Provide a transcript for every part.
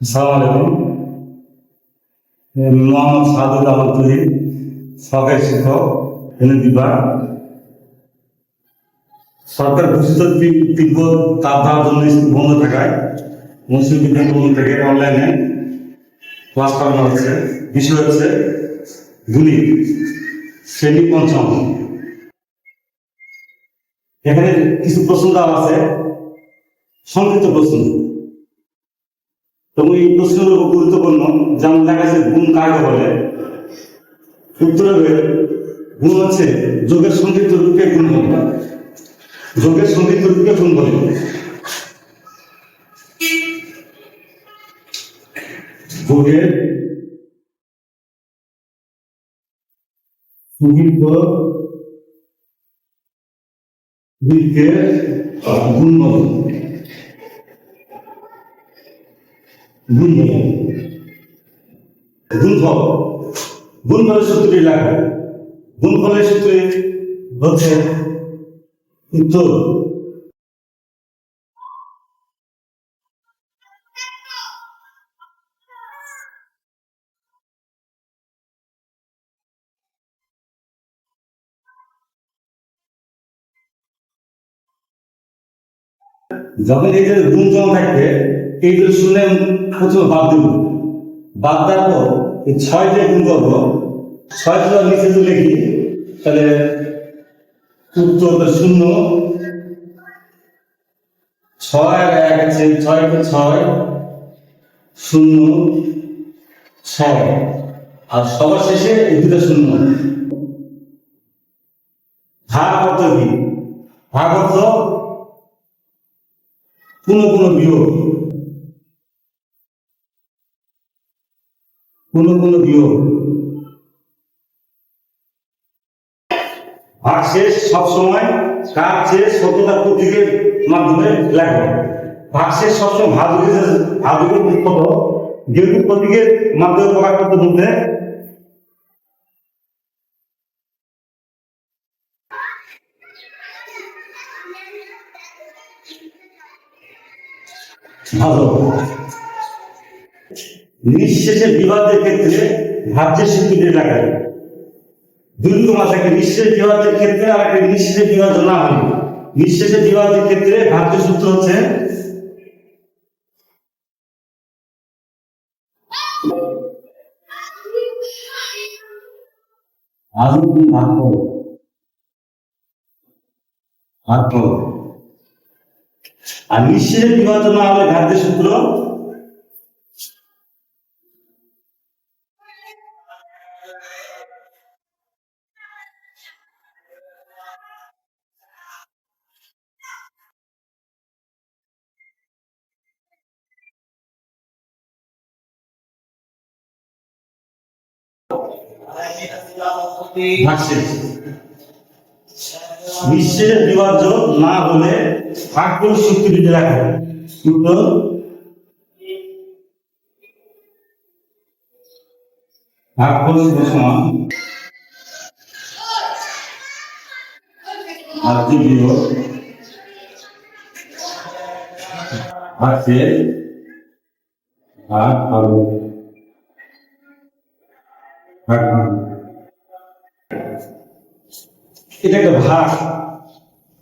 আসসালামু আলাইকুম। মোহাম্মদ সাদুল আহমদ তুহিন, সরকারি শিক্ষক, হিন্দু বিভাগ। সরকার ঘোষিত তীব্র তাপদাহের জন্য স্কুল বন্ধ থাকায় মুসলিম বিদ্যালয় বন্ধ থেকে অনলাইনে ক্লাস করানো হচ্ছে। বিষয় হচ্ছে গণিত, শ্রেণী পঞ্চম। এখানে কিছু প্রশ্ন দেওয়া আছে, সংক্ষিপ্ত প্রশ্ন, এবং এই প্রশ্নগুলো গুরুত্বপূর্ণ। যেমন দেখা যাচ্ছে গুণ কাকে বলে, উত্তর হবে গুণ হচ্ছে যোগের সংক্ষিপ্ত রূপকে গুণ বলে। যোগের সংক্ষিপ্ত রূপকে গুণ বলে। যোগের সংক্ষিপ্ত রূপকে গুণ বলে। গুণ বলে গুণফল। গুণফলের সূত্রটি লেখা। গুণফলের সূত্রে হচ্ছে উত্তর যখন এই যে গুণ জমা থাকবে, এইগুলো শুনে প্রথমে বাদ দেব। বাদ দেওয়ার পর এই ছয় যে গুণ করবো, ছয় যদি নিচে যদি লিখি, তাহলে উত্তর শূন্য। ছয় আর এক আছে, ছয় কে ছয়, শূন্য, ছয়। আর সবার শেষে এই দুটো শূন্য। ভাগ অর্থ কি? ভাগ অর্থ কোনো কোনো বিয়োগ। কোনো কোনো বিয়োগ। ভাগশেষ সবসময় কার চেয়ে ছোটতার প্রতীকের মাধ্যমে লেখো। ভাগশেষ সবসময় ভাজকের উৎপন্ন যেহেতু প্রতীকের মাধ্যমে প্রকাশ করতে বলতে ভালো। নিঃশেষে বিবাদের ক্ষেত্রে ভাজ্যের সূত্রটি লেখায়। দুর্গ মাথাকে নিঃশেষ বিভাজের ক্ষেত্রে আর একটা নিঃশেষে বিভাজন না হয়। নিঃশেষে বিভাজের ক্ষেত্রে ভাজ্য সূত্র হচ্ছে আর নিঃশেষে বিভাজন না হলে ভাজ্য সূত্র ভাগশেষ। নিঃশেষে বিভাজ্য না হলে ভাগফল সূত্রটি লেখো। সূত্র ভাগফল সমান ভাজ্য বিয়োগ ভাগশেষ ভাগ ভাগ। এটা একটা ভাগ।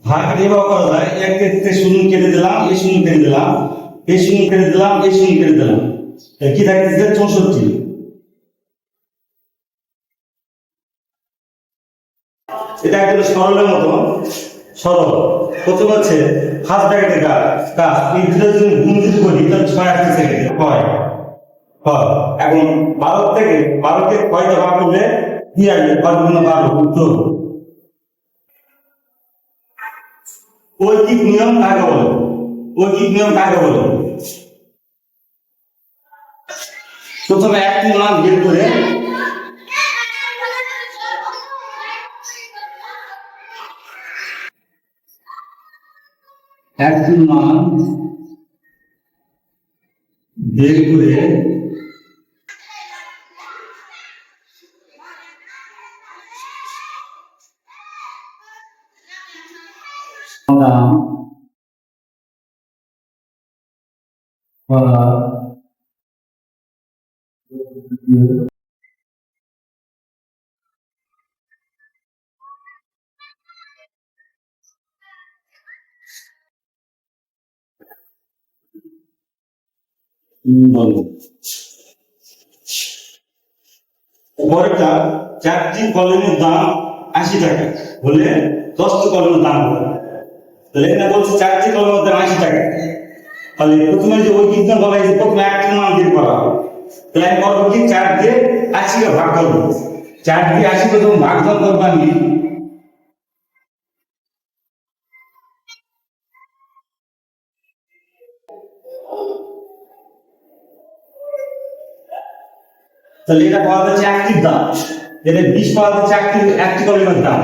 ভাগ এভাবে করা যায়, এক ক্ষেত্রে শূন্য কেটে দিলাম, এই শূন্য কেটে দিলাম, এই শূন্য কেটে দিলাম, এই শূন্য কেটে দিলাম, কি থাকতেছে 64। এটা একটা সরলের মতো সরল। প্রথম হচ্ছে ফার্স্ট ব্র্যাকেটের কাজ এই দুটো যদি গুণ যদি করি তাহলে 6 আসতেছে হয় হয়। এখন 12 থেকে 12কে 6 দিয়ে ভাগ করলে কি আসবে? 12 উত্তর। ঐকিক নিয়ম কাকে বলে? ঐকিক নিয়ম কাকে বলে? প্রথমে একটি মান বের করে একটি মান বের করে আমরা বলো পরেরটা, 4টি কলমের দাম 80 টাকা বলে 10টি কলমের দাম হবে। তাহলে এখানে বলছে 4টি কলমের দাম 80 টাকা। তাহলে প্রথমে যে ওই বিজ্ঞান বলা হয়েছে প্রথমে একটা মান দিয়ে করা হবে। তাহলে আমি করবো কি 4 দিয়ে 80কে ভাগ করবো। 4 দিয়ে 80কে যখন ভাগ করবো আমি, তাহলে এটা পাওয়া যাচ্ছে একটির দাম, এটা 20 পাওয়া যাচ্ছে একটি কলমের দাম।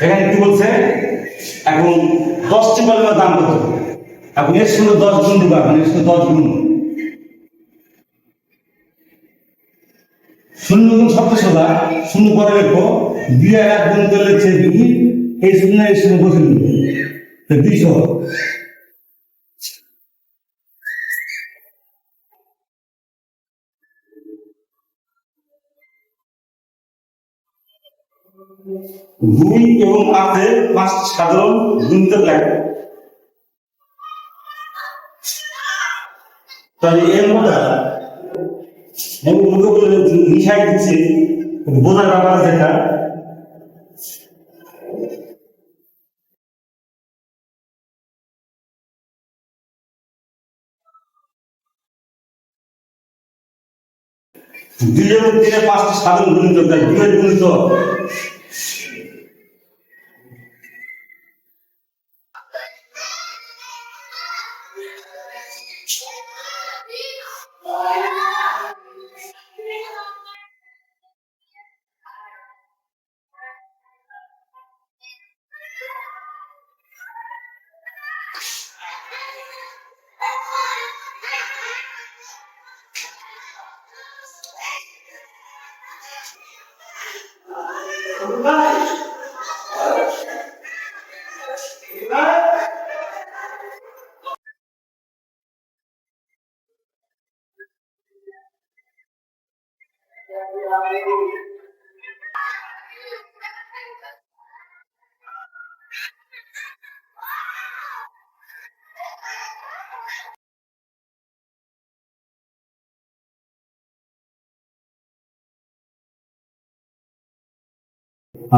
এখানে কি বলছে এখন 10টি কলমের দাম কত, এখন এর সঙ্গে 10 গুণ দিবা, এর সঙ্গে 10 গুণ, শূন্য গুণ শব্দ সোজা, শূন্য পরে রেখো, 2 আর 1 গুণ করলে 2, এই শূন্য এর সঙ্গে বসে দিবে, তো 200। দুই এবং 5 5 সাধারণ গুণিতক লাগে। তাহলে এর মধ্যে আমি মুখে মিশাই দিচ্ছি, বোঝার ব্যাপার যেটা দুই এবং 3 5টি সাধারণ গুণিতক, তাই 2 এর গুণিতক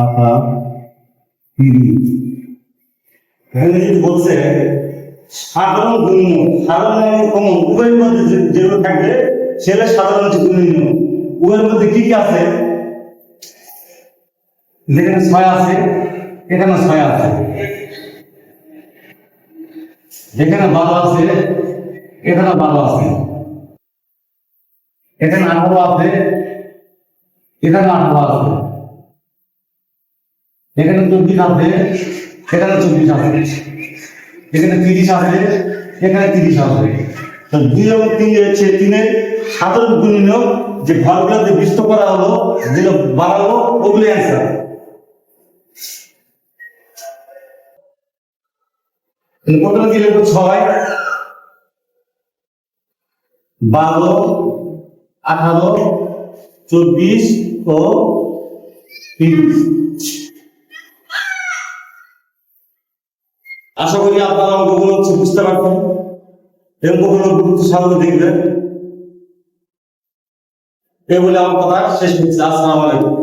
আহা 30। এখানে যদি বলছে সাধারণ গুণ্য, সাধারণ এবং কমন উভয়ের মধ্যে যেগুলো থাকবে সেটা সাধারণ গুণ্য। উভয়ের মধ্যে কি কি আছে, যেখানে 6 আছে এখানে 6 আছে, যেখানে 12 আছে এখানে 12 আছে, এখানে 18 আছে এখানে 18 আছে, এখানে 24 আছে এখানে 24 আছে, এখানে 30 আছে এখানে 30 আছে। তো 2 এবং 3 হচ্ছে 3-এর সাধারণ গুণনীয়ক, যে ঘরগুলোতে বিস্ত করা হলো, যেগুলো বাড়ালো ওগুলো অ্যান্সার। প্রথমে কি লিখবো 6, 12, 18, 24 ও 30। আশা করি আপনারা অঙ্কগুলো বুঝতে পারবেন এবং কখনো গুরুত্ব সামনে দেখবেন। এই বলে আমার কথা শেষ হচ্ছে। আসসালামু আলাইকুম।